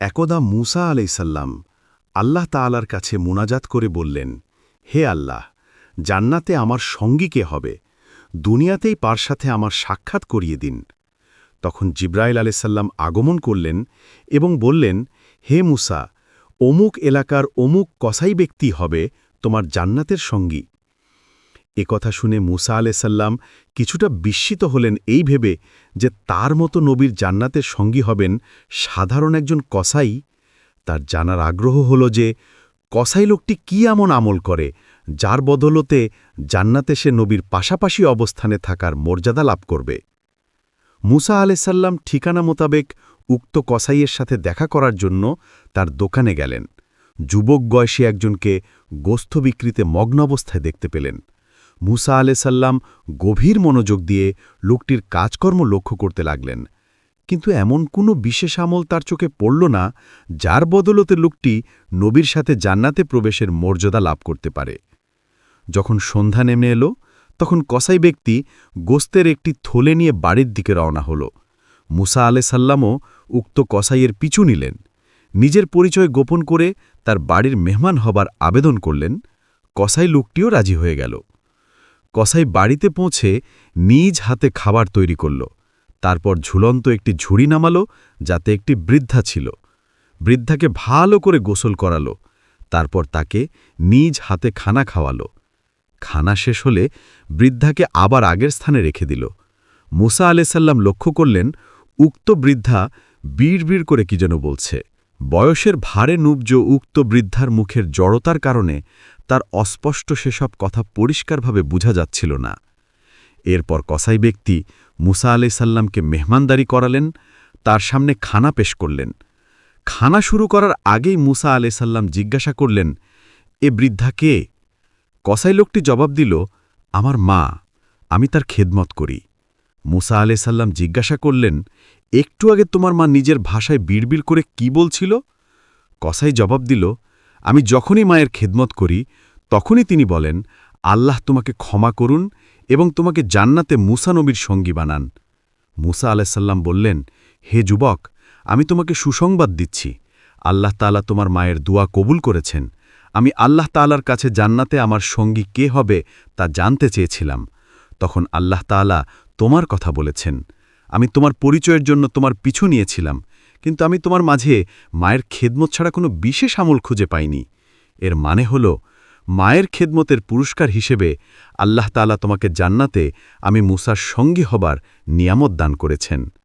একদা মূসা আলাইসাল্লাম আল্লাহ তাআলার কাছে মুনাজাত করে বললেন, হে আল্লাহ, জান্নাতে আমার সঙ্গী কে হবে? দুনিয়াতেই পার সাথে আমার সাক্ষাৎ করিয়ে দিন। তখন জিব্রাইল আলাইসাল্লাম আগমন করলেন এবং বললেন, হে মূসা, অমুক এলাকার অমুক কসাই ব্যক্তি হবে তোমার জান্নাতের সঙ্গী। কথা শুনে মূসা আলাইসাল্লাম কিছুটা বিস্মিত হলেন এই ভেবে যে তার মতো নবীর জান্নাতের সঙ্গী হবেন সাধারণ একজন কসাই। তার জানার আগ্রহ হল যে কসাই লোকটি কি এমন আমল করে যার বদলতে জান্নাতে সে নবীর পাশাপাশি অবস্থানে থাকার মর্যাদা লাভ করবে। মূসা আলাইসাল্লাম ঠিকানা মোতাবেক উক্ত কসাইয়ের সাথে দেখা করার জন্য তার দোকানে গেলেন। যুবক বয়সী একজনকে গোস্ত বিক্রিতে মগ্ন অবস্থায় দেখতে পেলেন। মূসা আলাইসাল্লাম গভীর মনোযোগ দিয়ে লোকটির কাজকর্ম লক্ষ্য করতে লাগলেন, কিন্তু এমন কোনো বিশেষ আমল তার চোখে পড়ল না যার বদলতে লোকটি নবীর সাথে জান্নাতে প্রবেশের মর্যাদা লাভ করতে পারে। যখন সন্ধ্যা নেমে এলো, তখন কসাই ব্যক্তি গোস্তের একটি থলে নিয়ে বাড়ির দিকে রওনা হল। মূসা আলাইসাল্লামও উক্ত কসাইয়ের পিছু নিলেন। নিজের পরিচয় গোপন করে তার বাড়ির মেহমান হবার আবেদন করলেন। কসাই লোকটিও রাজি হয়ে গেল। কসাই বাড়িতে পৌঁছে নিজ হাতে খাবার তৈরি করল। তারপর ঝুলন্ত একটি ঝুড়ি নামালো যাতে একটি বৃদ্ধা ছিল। বৃদ্ধাকে ভালো করে গোসল করালো। তারপর তাকে নিজ হাতে খানা খাওয়ালো। খানা শেষ হলে বৃদ্ধাকে আবার আগের স্থানে রেখে দিল। মূসা আলাইসাল্লাম লক্ষ্য করলেন উক্ত বৃদ্ধা বিড় করে কি যেন বলছে। বয়সের ভারে নুব্জ উক্ত বৃদ্ধার মুখের জড়তার কারণে তার অস্পষ্ট সেসব কথা পরিষ্কারভাবে বোঝা যাচ্ছিল না। এরপর কসাই ব্যক্তি মূসা আলাইসাল্লামকে মেহমানদারি করালেন, তার সামনে খানা পেশ করলেন। খানা শুরু করার আগেই মূসা আলাইসাল্লাম জিজ্ঞাসা করলেন, এ বৃদ্ধা কে? কসাই লোকটি জবাব দিল, আমার মা, আমি তার খেদমত করি। মূসা আলাইসাল্লাম জিজ্ঞাসা করলেন, একটু আগে তোমার মা নিজের ভাষায় বিড়বিড় করে কি বলছিল? কসাই জবাব দিল, আমি যখনই মায়ের খেদমত করি তখনই তিনি বলেন, আল্লাহ তোমাকে ক্ষমা করুন এবং তোমাকে জান্নাতে মূসা নবীর সঙ্গী বানান। মূসা আলাইসাল্লাম বললেন, হে যুবক, আমি তোমাকে সুসংবাদ দিচ্ছি, আল্লাহ তাআলা তোমার মায়ের দোয়া কবুল করেছেন। আমি আল্লাহ তাআলার কাছে জান্নাতে আমার সঙ্গী কে হবে তা জানতে চেয়েছিলাম। তখন আল্লাহ তাআলা তোমার কথা বলেছেন। আমি তোমার পরিচয়ের জন্য তোমার পিছু নিয়েছিলাম, কিন্তু আমি তোমার মাঝে মায়ের খেদমত ছাড়া কোনো বিশেষ আমল খুঁজে পাইনি। এর মানে হল, মায়ের খেদমতের পুরস্কার হিসেবে আল্লাহ তাআলা তোমাকে জান্নাতে আমি মূসার সঙ্গী হবার নিয়ামত দান করেছেন।